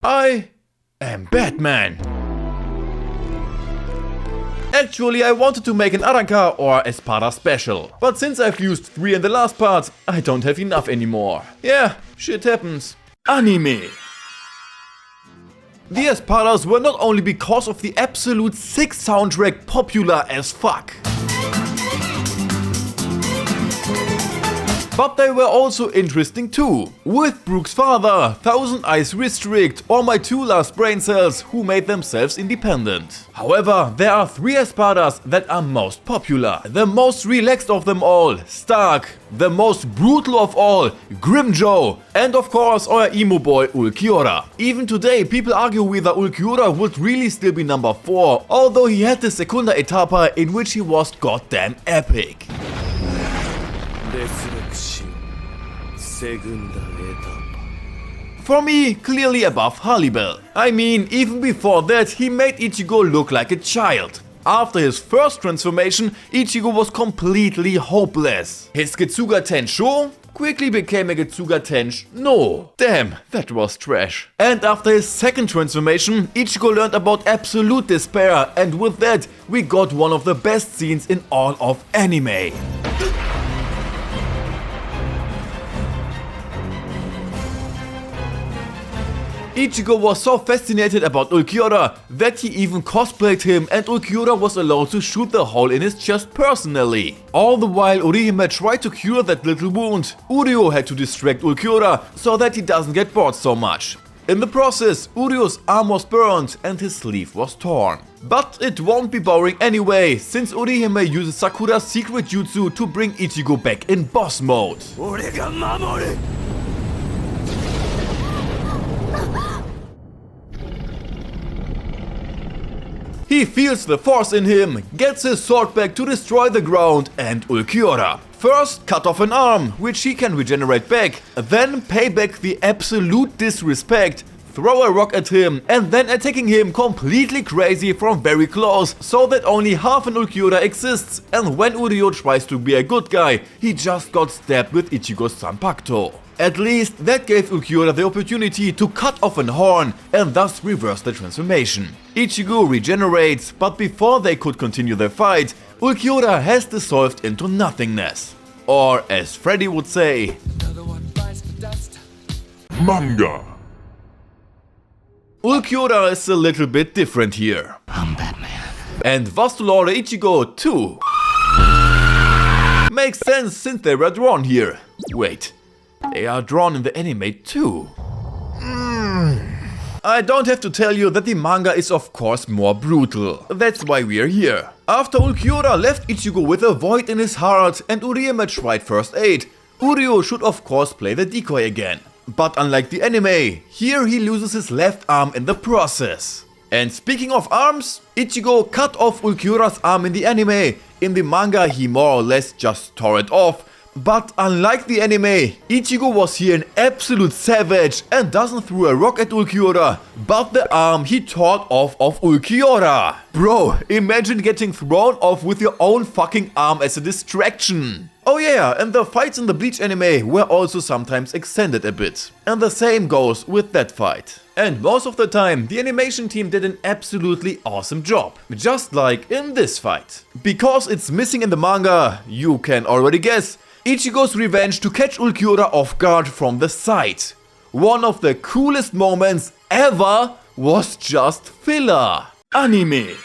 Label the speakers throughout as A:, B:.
A: I am Batman. Actually, I wanted to make an Arrancar or Espada special, but since I've used 3 in the last part, I don't have enough anymore. Yeah, shit happens. Anime. The Espadas were not only because of the absolute sick soundtrack popular as fuck, but they were also interesting too, with Brooke's father, Thousand Eyes Restrict, or my 2 last brain cells who made themselves independent. However, there are 3 Espadas that are most popular. The most relaxed of them all, Stark. The most brutal of all, Grimmjow. And of course our emo boy Ulquiorra. Even today people argue whether Ulquiorra would really still be number 4, although he had the Segunda Etapa in which he was goddamn epic. For me, clearly above Harleybell. I mean, even before that, he made Ichigo look like a child. After his first transformation, Ichigo was completely hopeless. His Getsuga Tensho quickly became a Getsuga Tensh no. Damn, that was trash. And after his second transformation, Ichigo learned about absolute despair, and with that, we got one of the best scenes in all of anime. Ichigo was so fascinated about Ulquiorra that he even cosplayed him, and Ulquiorra was allowed to shoot the hole in his chest personally. All the while Urihime tried to cure that little wound, Uryu had to distract Ulquiorra so that he doesn't get bored so much. In the process, Uryu's arm was burned and his sleeve was torn. But it won't be boring anyway, since Urihime uses Sakura's secret jutsu to bring Ichigo back in boss mode. He feels the force in him, gets his sword back to destroy the ground, and Ulquiorra first cut off an arm, which he can regenerate back, then pay back the absolute disrespect, throw a rock at him, and then attacking him completely crazy from very close, so that only half an Ulquiorra exists, and when Uryu tries to be a good guy, he just got stabbed with Ichigo's Zanpakuto. At least that gave Ulquiorra the opportunity to cut off an horn and thus reverse the transformation. Ichigo regenerates, but before they could continue their fight, Ulquiorra has dissolved into nothingness. Or as Freddy would say,
B: Manga.
A: Ulquiorra is a little bit different here.
C: I'm Batman.
A: And Vastulore Ichigo too. Makes sense since they were drawn here. Wait. They are drawn in the anime too. I don't have to tell you that the manga is of course more brutal. That's why we are here. After Ulquiorra left Ichigo with a void in his heart and Urihime tried first aid, Uryu should of course play the decoy again. But unlike the anime, here he loses his left arm in the process. And speaking of arms, Ichigo cut off Ulquiorra's arm in the anime. In the manga he more or less just tore it off. But unlike the anime, Ichigo was here an absolute savage and doesn't throw a rock at Ulquiorra, but the arm he tore off of Ulquiorra. Bro, imagine getting thrown off with your own fucking arm as a distraction. Oh yeah, and the fights in the Bleach anime were also sometimes extended a bit. And the same goes with that fight. And most of the time, the animation team did an absolutely awesome job. Just like in this fight. Because it's missing in the manga, you can already guess, Ichigo's revenge to catch Ulquiorra off guard from the side. One of the coolest moments ever was just filler. Anime.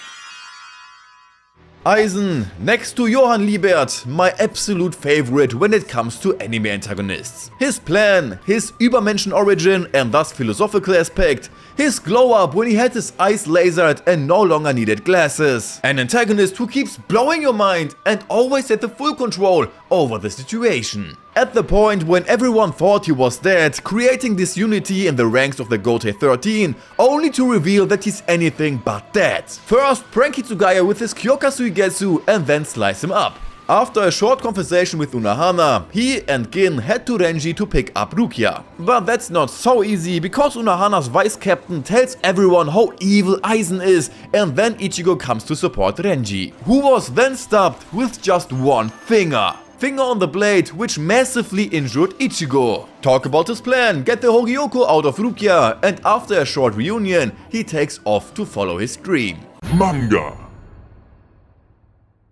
A: Aizen, next to Johann Liebert, my absolute favorite when it comes to anime antagonists. His plan, his Übermenschen origin and thus philosophical aspect, his glow-up when he had his eyes lasered and no longer needed glasses. An antagonist who keeps blowing your mind and always had the full control over the situation. At the point when everyone thought he was dead, creating disunity in the ranks of the Gotei 13, only to reveal that he's anything but dead. First prank Hitsugaya with his Kyoka Suigetsu and then slice him up. After a short conversation with Unohana, he and Gin head to Renji to pick up Rukia. But that's not so easy, because Unohana's vice captain tells everyone how evil Aizen is, and then Ichigo comes to support Renji, who was then stabbed with just one finger. finger on the blade, which massively injured Ichigo. Talk about his plan, get the Hogyoku out of Rukia, and after a short reunion, he takes off to follow his dream.
B: Manga.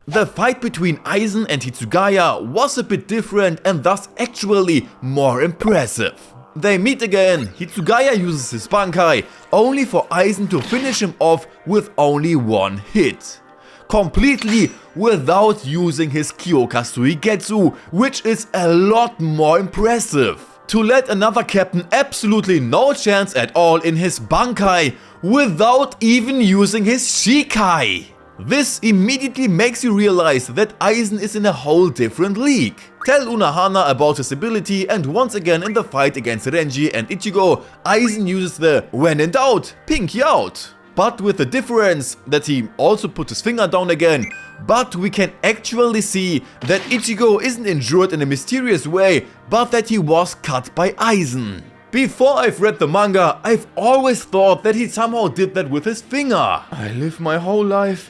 A: The fight between Aizen and Hitsugaya was a bit different and thus actually more impressive. They meet again, Hitsugaya uses his Bankai, only for Aizen to finish him off with only one hit. Completely without using his Kyoka-Suigetsu, which is a lot more impressive. To let another captain absolutely no chance at all in his Bankai without even using his Shikai. This immediately makes you realize that Aizen is in a whole different league. Tell Unohana about his ability, and once again in the fight against Renji and Ichigo, Aizen uses the when in doubt, pinky out. But with the difference that he also put his finger down again, but we can actually see that Ichigo isn't injured in a mysterious way, but that he was cut by Aizen. Before I've read the manga, I've always thought that he somehow did that with his finger. I live my whole life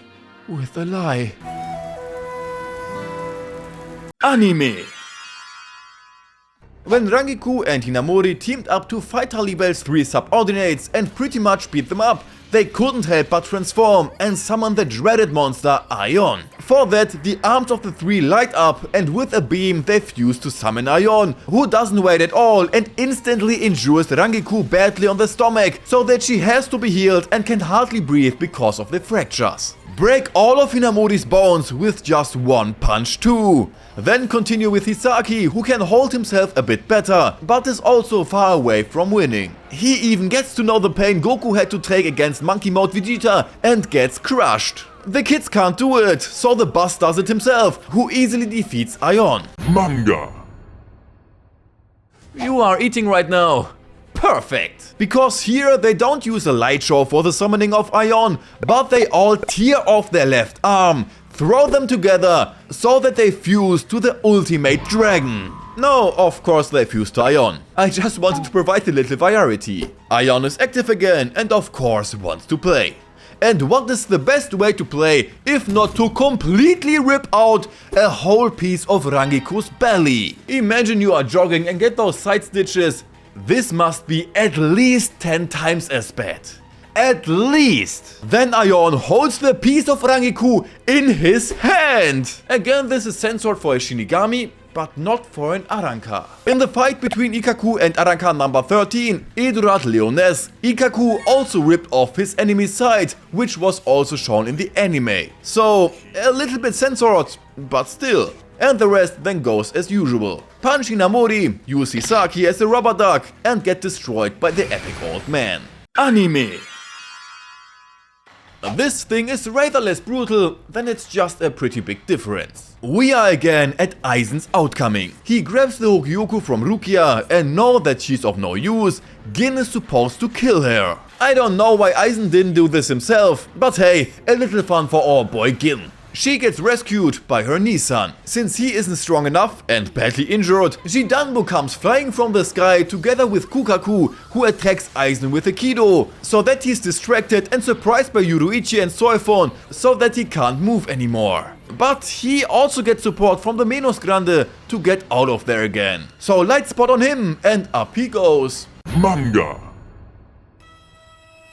A: with a lie. Anime. When Rangiku and Hinamori teamed up to fight Haribel's 3 subordinates and pretty much beat them up, they couldn't help but transform and summon the dreaded monster Aion. For that, the arms of the 3 light up, and with a beam they fuse to summon Aion, who doesn't wait at all and instantly injures Rangiku badly on the stomach, so that she has to be healed and can hardly breathe because of the fractures. Break all of Hinamori's bones with just one punch too. Then continue with Hisaki, who can hold himself a bit better, but is also far away from winning. He even gets to know the pain Goku had to take against Monkey Mode Vegeta and gets crushed. The kids can't do it, so the boss does it himself, who easily defeats Aion.
B: Manga.
A: You are eating right now. Perfect! Because here they don't use a light show for the summoning of Aion, but they all tear off their left arm, throw them together, so that they fuse to the ultimate dragon. No, of course they fuse to Aion. I just wanted to provide a little variety. Aion is active again and of course wants to play. And what is the best way to play if not to completely rip out a whole piece of Rangiku's belly? Imagine you are jogging and get those side stitches. This must be at least 10 times as bad. At least! Then Aion holds the piece of Rangiku in his hand! Again, this is censored for a Shinigami, but not for an Arrancar. In the fight between Ikkaku and Arrancar number 13, Eduard Leones, Ikkaku also ripped off his enemy's side, which was also shown in the anime. So, a little bit censored, but still. And the rest then goes as usual. Punch Hinamori, use Hisaki as a rubber duck, and get destroyed by the epic old man. Anime. This thing is rather less brutal, then it's just a pretty big difference. We are again at Aizen's outcoming. He grabs the Hogyoku from Rukia, and now that she's of no use, Gin is supposed to kill her. I don't know why Aizen didn't do this himself, but hey, a little fun for our boy Gin. She gets rescued by her Nissan. Since he isn't strong enough and badly injured, Jidanbo comes flying from the sky together with Kuukakus, who attacks Aizen with a Kido, so that he's distracted and surprised by Yuruichi and Soifon, so that he can't move anymore. But he also gets support from the Menos Grande to get out of there again. So light spot on him and up he goes.
B: Manga.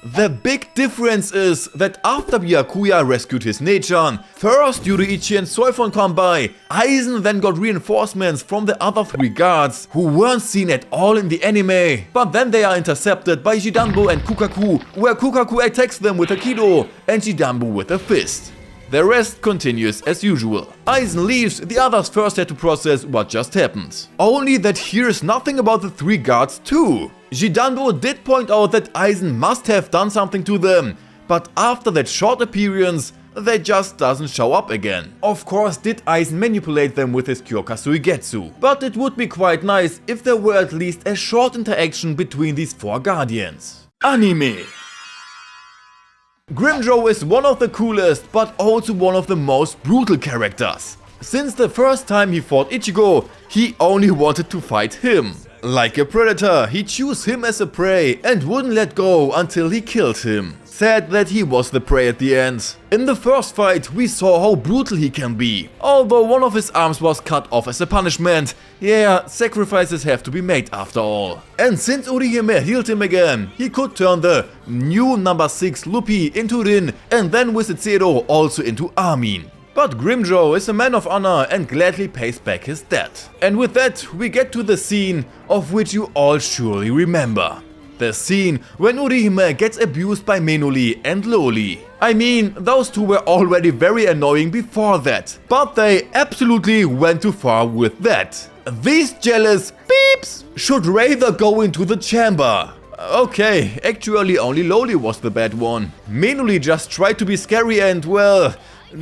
A: The big difference is that after Byakuya rescued his Nechan, first Yuruichi and Soifon come by, Aizen then got reinforcements from the other 3 guards, who weren't seen at all in the anime, but then they are intercepted by Jidanbo and Kuukakus, where Kuukakus attacks them with a Kido and Jidanbo with a fist. The rest continues as usual. Aizen leaves, the others first had to process what just happened. Only that here's nothing about the 3 guards too. Jidanbo did point out that Aizen must have done something to them, but after that short appearance, they just doesn't show up again. Of course did Aizen manipulate them with his Kyoka-Suigetsu, but it would be quite nice if there were at least a short interaction between these 4 guardians. Anime. Grimmjow is one of the coolest, but also one of the most brutal characters. Since the first time he fought Ichigo, he only wanted to fight him. Like a predator, he chose him as a prey and wouldn't let go until he killed him. Sad that he was the prey at the end. In the first fight, we saw how brutal he can be. Although one of his arms was cut off as a punishment. Yeah, sacrifices have to be made after all. And since Urihime healed him again, he could turn the new number 6 Luffy into Rin and then with its Zero also into Armin. But Grimmjow is a man of honor and gladly pays back his debt. And with that, we get to the scene of which you all surely remember. The scene when Urihime gets abused by Menoli and Loli. I mean, those two were already very annoying before that, but they absolutely went too far with that. These jealous peeps should rather go into the chamber. Okay, actually only Loli was the bad one. Menoli just tried to be scary and, well,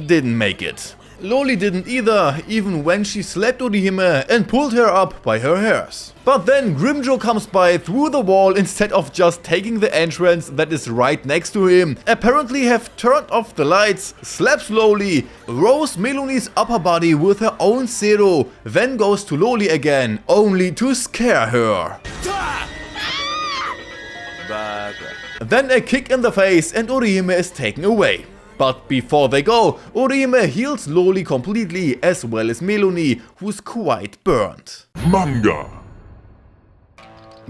A: didn't make it. Loli didn't either, even when she slapped Urihime and pulled her up by her hairs. But then Grimmjow comes by through the wall instead of just taking the entrance that is right next to him, apparently have turned off the lights, slaps Loli, rows Meloni's upper body with her own Zero, then goes to Loli again, only to scare her. Then a kick in the face and Urihime is taken away. But before they go, Urihime heals Loli completely as well as Meloni, who's quite burnt.
B: Manga.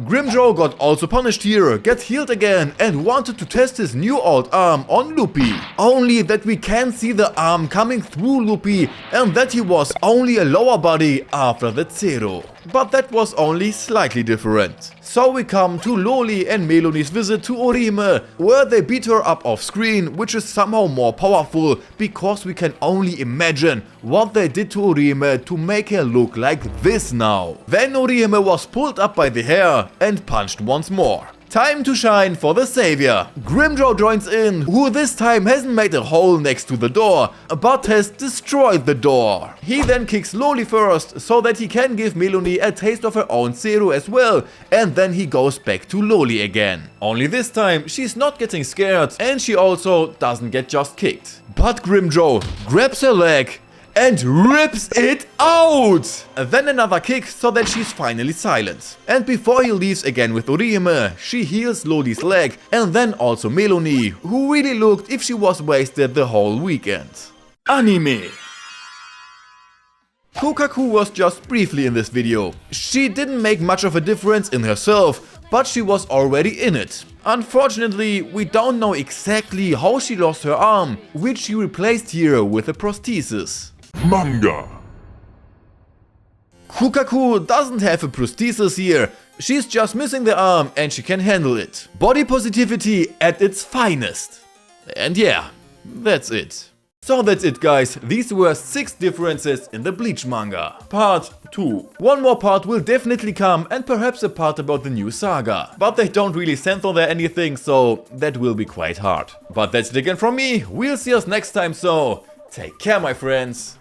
A: Grimmjow got also punished here, gets healed again and wanted to test his new old arm on Luffy. Only that we can see the arm coming through Luffy and that he was only a lower body after the Zero. But that was only slightly different. So we come to Loli and Meloni's visit to Urihime, where they beat her up off screen, which is somehow more powerful because we can only imagine what they did to Urihime to make her look like this now. Then Urihime was pulled up by the hair and punched once more. Time to shine for the savior. Grimmjow joins in, who this time hasn't made a hole next to the door, but has destroyed the door. He then kicks Loli first, so that he can give Meloni a taste of her own Zero as well, and then he goes back to Loli again. Only this time she's not getting scared, and she also doesn't get just kicked. But Grimmjow grabs her leg and rips it out! Then another kick so that she's finally silent. And before he leaves again with Urihime, she heals Loli's leg and then also Meloni, who really looked if she was wasted the whole weekend. Anime. Kuukakus was just briefly in this video. She didn't make much of a difference in herself, but she was already in it. Unfortunately, we don't know exactly how she lost her arm, which she replaced here with a prosthesis.
B: Manga.
A: Kuukakus doesn't have a prosthesis here, she's just missing the arm and she can handle it. Body positivity at its finest. And yeah, that's it. So that's it guys, these were 6 differences in the Bleach manga. Part 2. One more part will definitely come and perhaps a part about the new saga. But they don't really censor there anything, so that will be quite hard. But that's it again from me, we'll see us next time, so take care my friends.